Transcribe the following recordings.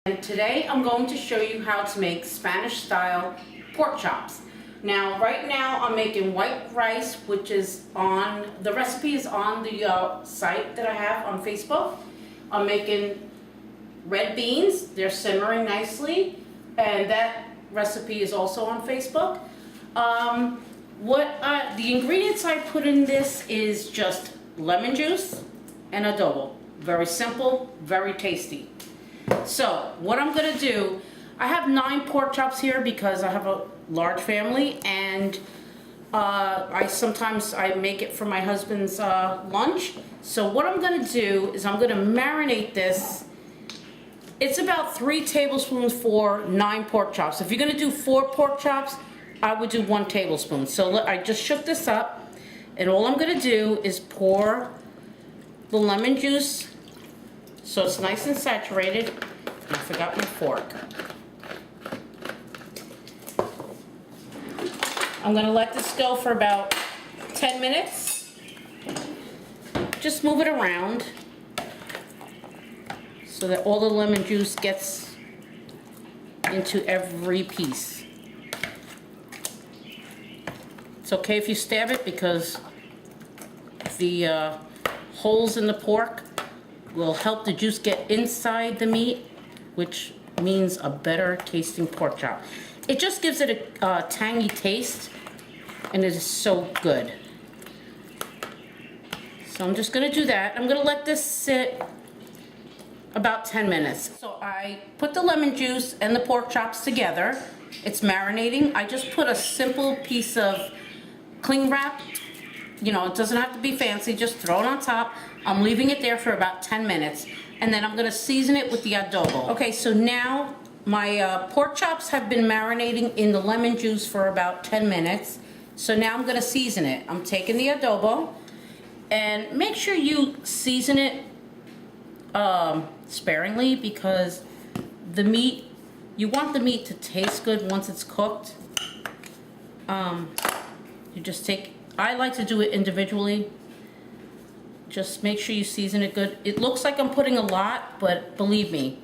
And today I'm going to show you how to make Spanish style pork chops. Now right now I'm making white rice, which is on, the recipe is on the site that I have on Facebook. I'm making red beans, they're simmering nicely, and that recipe is also on Facebook. The ingredients I put in this is just lemon juice and adobo. Very simple, very tasty. So what I'm gonna do, I have 9 pork chops here because I have a large family, and sometimes I make it for my husband's lunch. So what I'm gonna do is I'm gonna marinate this. It's about 3 tablespoons for 9 pork chops. If you're gonna do 4 pork chops, I would do 1 tablespoon. So I just shook this up, and all I'm gonna do is pour the lemon juice so it's nice and saturated. I forgot my fork. I'm gonna let this go for about 10 minutes. Just move it around so that all the lemon juice gets into every piece. It's okay if you stab it because the holes in the pork will help the juice get inside the meat, which means a better tasting pork chop. It just gives it a tangy taste, and it is so good. So I'm just gonna do that. I'm gonna let this sit about 10 minutes. So I put the lemon juice and the pork chops together. It's marinating. I just put a simple piece of cling wrap. You know, it doesn't have to be fancy, just throw it on top. I'm leaving it there for about 10 minutes, and then I'm gonna season it with the adobo. Okay, so now my pork chops have been marinating in the lemon juice for about 10 minutes. So now I'm gonna season it. I'm taking the adobo, and make sure you season it sparingly, because the meat, you want the meat to taste good once it's cooked. You just take, I like to do it individually. Just make sure you season it good. It looks like I'm putting a lot, but believe me,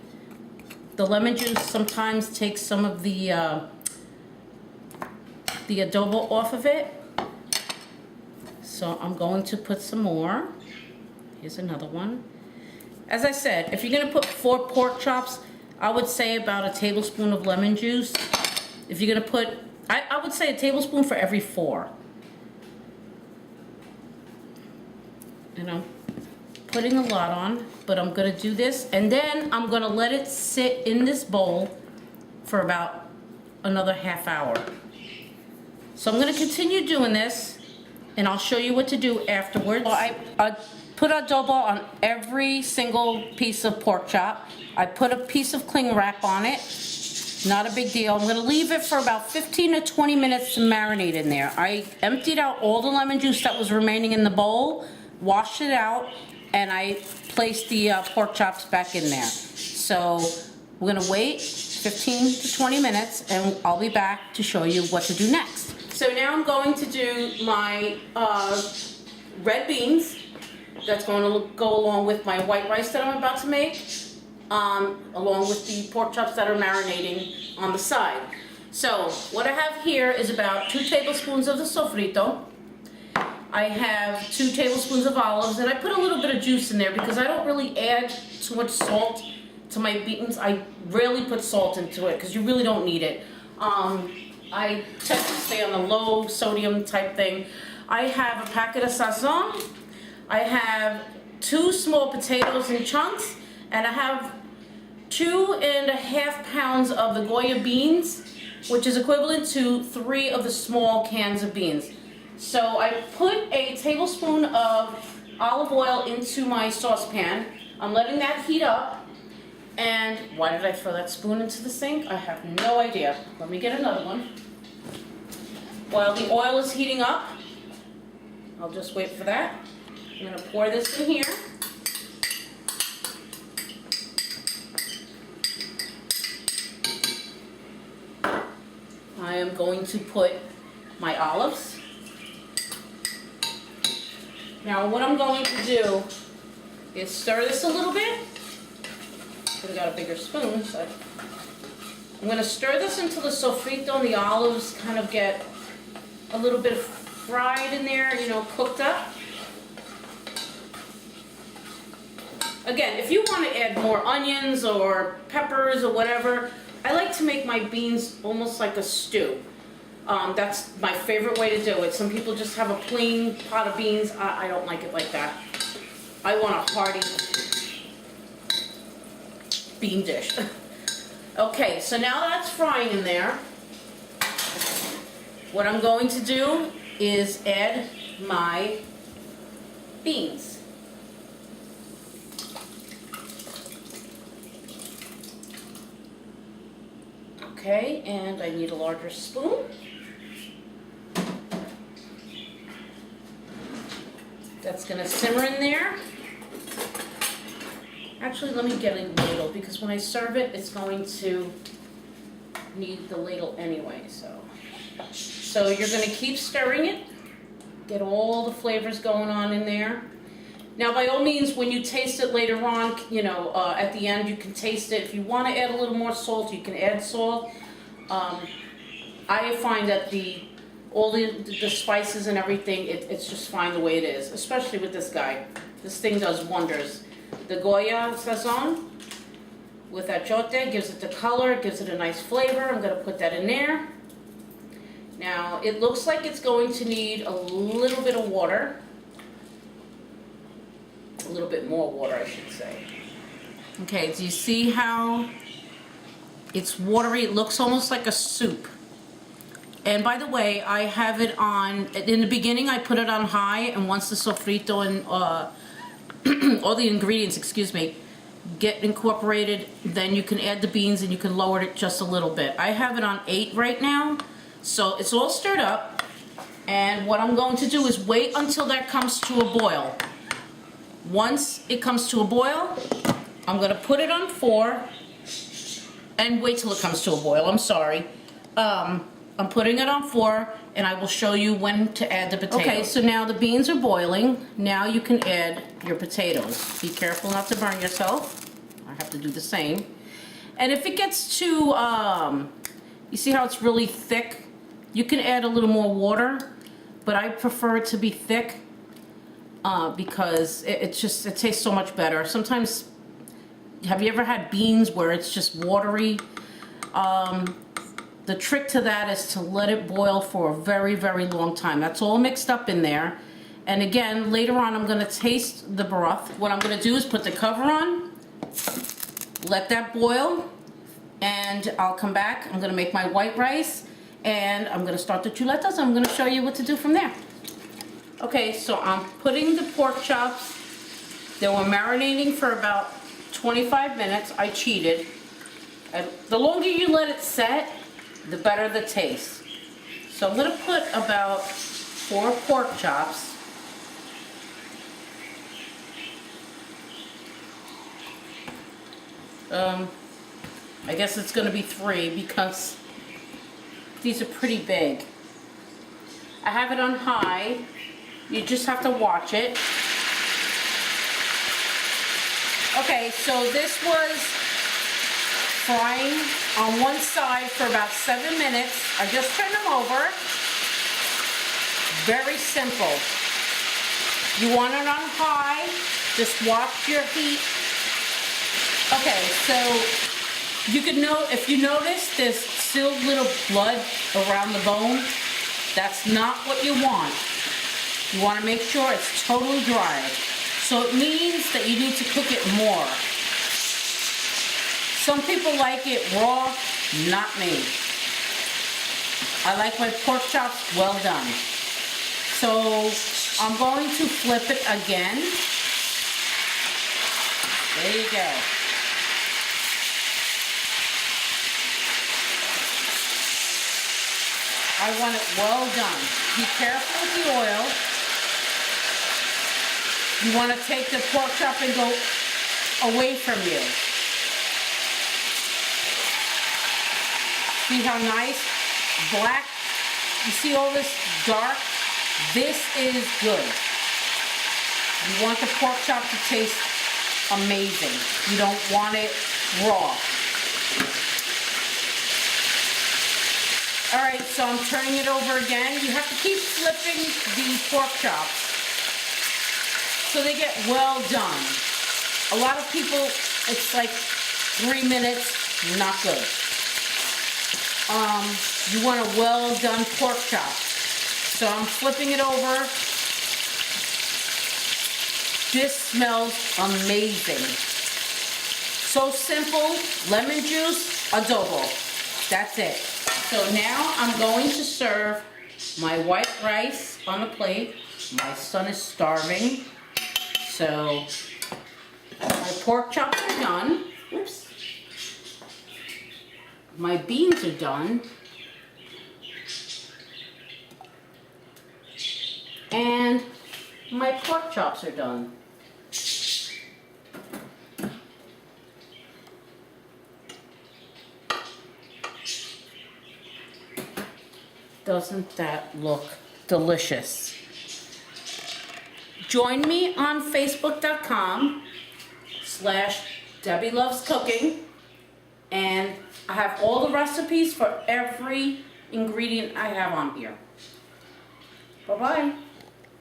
the lemon juice sometimes takes some of the adobo off of it. So I'm going to put some more. Here's another one. As I said, if you're gonna put 4 pork chops, I would say about a tablespoon of lemon juice. If you're gonna put, I would say a tablespoon for every 4. And I'm putting a lot on, but I'm gonna do this, and then I'm gonna let it sit in this bowl for about another half hour. So I'm gonna continue doing this, and I'll show you what to do afterwards. So I put adobo on every single piece of pork chop. I put a piece of cling wrap on it. Not a big deal. I'm gonna leave it for about 15 to 20 minutes to marinate in there. I emptied out all the lemon juice that was remaining in the bowl, washed it out, and I placed the pork chops back in there. So we're gonna wait 15 to 20 minutes, and I'll be back to show you what to do next. So now I'm going to do my red beans. That's going to go along with my white rice that I'm about to make, along with the pork chops that are marinating on the side. So what I have here is about 2 tablespoons of the sofrito. I have 2 tablespoons of olives, and I put a little bit of juice in there because I don't really add too much salt to my beans. I rarely put salt into it because you really don't need it. I tend to stay on the low sodium type thing. I have a packet of Sazon. I have 2 small potatoes in chunks, and I have 2.5 pounds of the Goya beans, which is equivalent to 3 of the small cans of beans. So I put a tablespoon of olive oil into my saucepan. I'm letting that heat up. And why did I throw that spoon into the sink? I have no idea. Let me get another one. While the oil is heating up, I'll just wait for that. I'm gonna pour this in here. I am going to put my olives. Now what I'm going to do is stir this a little bit. Should have got a bigger spoon, but I'm going to stir this until the sofrito and the olives kind of get a little bit fried in there, you know, cooked up. Again, if you want to add more onions or peppers or whatever, I like to make my beans almost like a stew. That's my favorite way to do it. Some people just have a plain pot of beans. I don't like it like that. I want a hearty bean dish. Okay, so now that's frying in there. What I'm going to do is add my beans. Okay, and I need a larger spoon. That's gonna simmer in there. Actually, let me get a ladle because when I serve it, it's going to need the ladle anyway, So you're gonna keep stirring it, get all the flavors going on in there. Now, by all means, when you taste it later on, you know, at the end, you can taste it. If you want to add a little more salt, you can add salt. I find that all the spices and everything, it's just fine the way it is, especially with this guy. This thing does wonders. The Goya Sazon with Achiote gives it the color, gives it a nice flavor. I'm going to put that in there. Now, it looks like it's going to need a little bit of water. A little bit more water, I should say. Okay, do you see how it's watery? It looks almost like a soup. And by the way, I have it on, in the beginning I put it on high, and once the sofrito and all the ingredients, excuse me, get incorporated, then you can add the beans and you can lower it just a little bit. I have it on 8 right now, so it's all stirred up. And what I'm going to do is wait until that comes to a boil. Once it comes to a boil, I'm going to put it on 4 and wait till it comes to a boil. I'm sorry. I'm putting it on 4 and I will show you when to add the potatoes. Okay, so now the beans are boiling. Now you can add your potatoes. Be careful not to burn yourself. I have to do the same. And if it gets too, you see how it's really thick? You can add a little more water, but I prefer it to be thick. Because it tastes so much better. Sometimes, have you ever had beans where it's just watery? The trick to that is to let it boil for a very, very long time. That's all mixed up in there. And again, later on I'm gonna taste the broth. What I'm gonna do is put the cover on, let that boil, and I'll come back. I'm gonna make my white rice, and I'm gonna start the chuletas. I'm gonna show you what to do from there. Okay, so I'm putting the pork chops. They were marinating for about 25 minutes. I cheated. And the longer you let it set, the better the taste. So I'm gonna put about 4 pork chops. I guess it's gonna be 3 because these are pretty big. I have it on high. You just have to watch it. Okay, so this was frying on one side for about 7 minutes. I just turned them over. Very simple. You want it on high, just watch your heat. Okay, so you could know, if you notice there's still little blood around the bone, that's not what you want. You want to make sure it's totally dry. So it means that you need to cook it more. Some people like it raw, not me. I like my pork chops well done. So I'm going to flip it again. There you go. I want it well done. Be careful with the oil. You want to take the pork chop and go away from you. See how nice? Black. You see all this dark? This is good. You want the pork chop to taste amazing. You don't want it raw. All right, so I'm turning it over again. You have to keep flipping the pork chops so they get well done. A lot of people, it's like 3 minutes, not good. You want a well done pork chop. So I'm flipping it over. This smells amazing. So simple, lemon juice, adobo. That's it. So now I'm going to serve my white rice on a plate. My son is starving. So my pork chops are done. Oops. My beans are done. And my pork chops are done. Doesn't that look delicious? Join me on facebook.com/Debbie Loves Cooking, and I have all the recipes for every ingredient I have on here. Bye-bye.